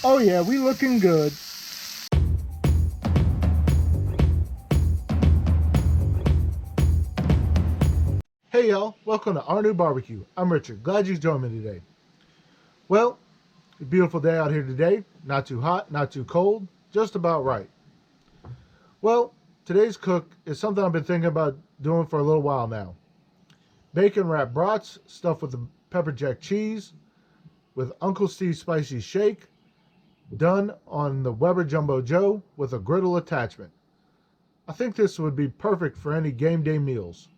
Oh yeah, we looking good. Hey y'all, welcome to RNEWBBQ. I'm Richard, glad you joined me today. Well, a beautiful day out here today. Not too hot, not too cold, just about right. Well, today's cook is something I've been thinking about doing for a little while now. Bacon wrapped brats stuffed with the pepper jack cheese with Uncle Steve's spicy shake, done on the Weber Jumbo Joe with a griddle attachment. I think this would be perfect for any game day meals.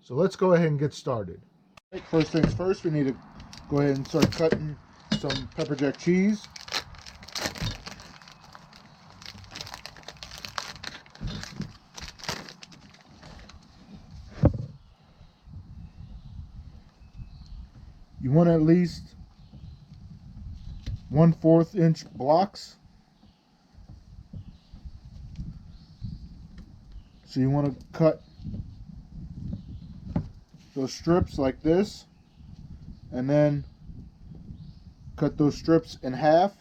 So let's go ahead and get started. First things first, we need to go ahead and start cutting some pepper jack cheese. You want at least 1/4 inch blocks. So you want to cut those strips like this, and then cut those strips in half,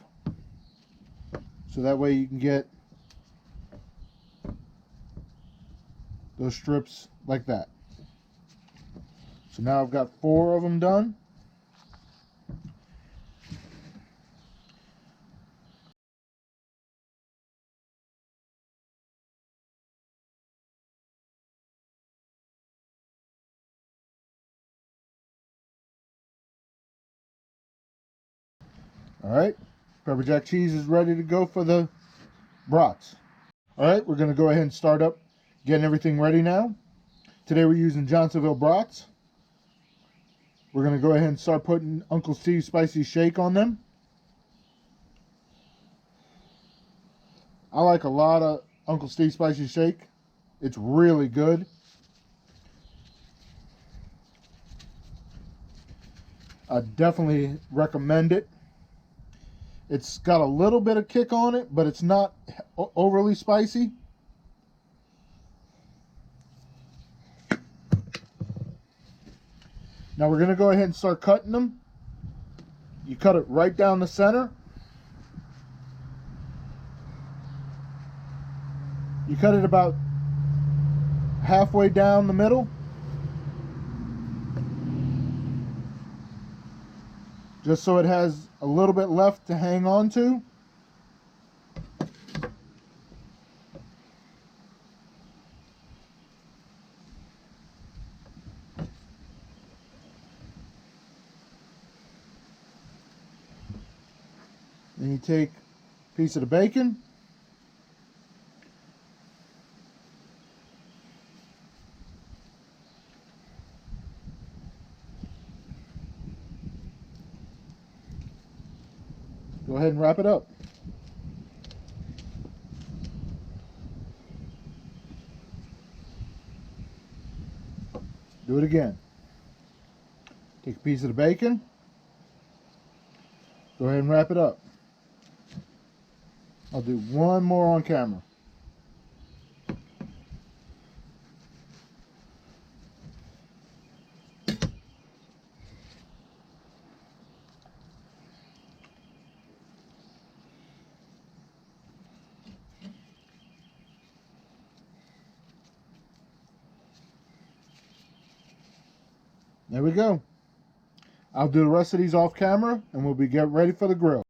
so that way you can get those strips like that. So now I've got 4 of them done. Alright, pepper jack cheese is ready to go for the brats. Alright, we're going to go ahead and start up getting everything ready now. Today we're using Johnsonville brats. We're going to go ahead and start putting Uncle Steve's spicy shake on them. I like a lot of Uncle Steve's spicy shake. It's really good. I definitely recommend it. It's got a little bit of kick on it, but it's not overly spicy. Now we're going to go ahead and start cutting them. You cut it right down the center. You cut it about halfway down the middle, just so it has a little bit left to hang on to. Then you take a piece of the bacon, go ahead and wrap it up. Do it again. Take a piece of the bacon, go ahead and wrap it up. I'll do one more on camera. There we go. I'll do the rest of these off camera and we'll be getting ready for the grill.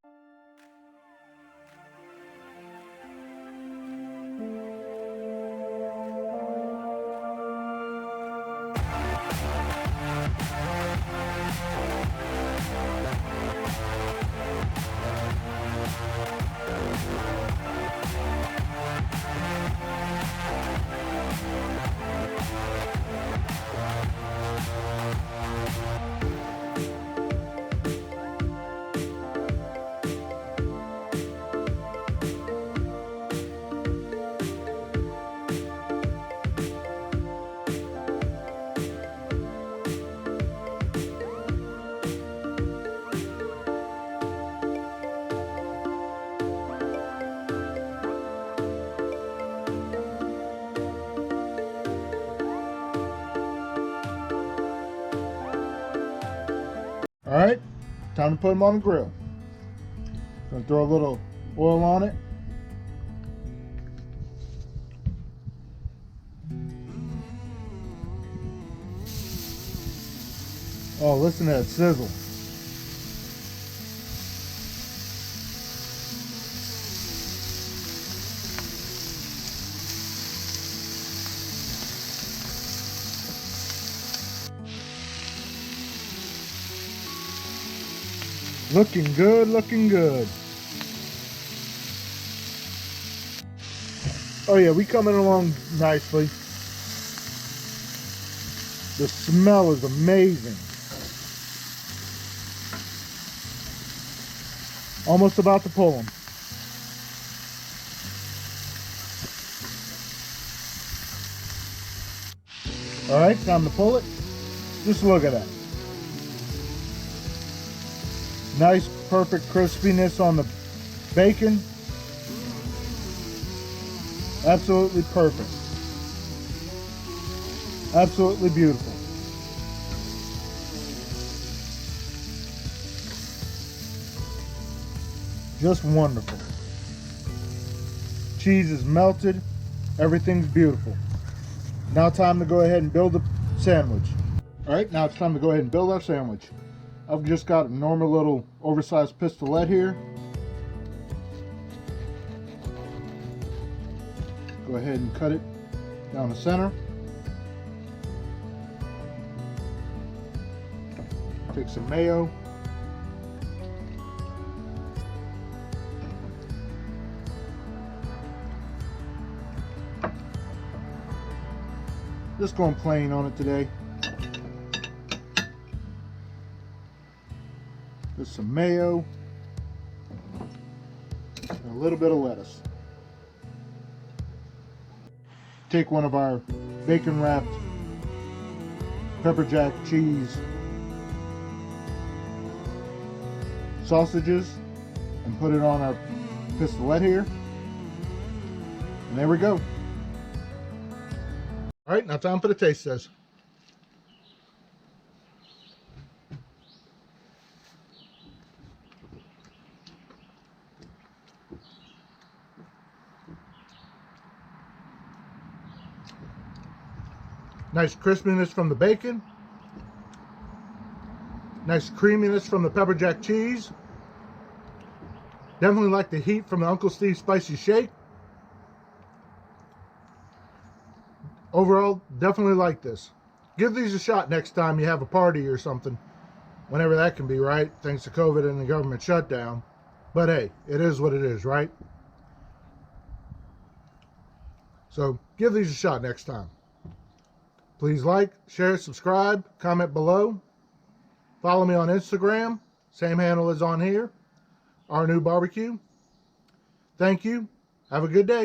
All right, time to put them on the grill. Gonna throw a little oil on it. Oh, listen to that sizzle. Looking good, looking good. Oh yeah, we coming along nicely. The smell is amazing. Almost about to pull them. All right, time to pull it. Just look at that. Nice, perfect crispiness on the bacon. Absolutely perfect. Absolutely beautiful. Just wonderful. Cheese is melted. Everything's beautiful. Now time to go ahead and build the sandwich. All right, now it's time to go ahead and build our sandwich. I've just got a normal little oversized pistolette here. Go ahead and cut it down the center. Take some mayo. Just going plain on it today. Just some mayo. And a little bit of lettuce. Take one of our bacon wrapped pepper jack cheese sausages and put it on our pistolette here. And there we go. All right, now time for the taste test. Nice crispiness from the bacon. Nice creaminess from the pepper jack cheese. Definitely like the heat from the Uncle Steve's Spicy Shake. Overall, definitely like this. Give these a shot next time you have a party or something. Whenever that can be, right? Thanks to COVID and the government shutdown. But hey, it is what it is, right? So give these a shot next time. Please like, share, subscribe, comment below. Follow me on Instagram. Same handle is on here. RNEWBBQ. Thank you. Have a good day.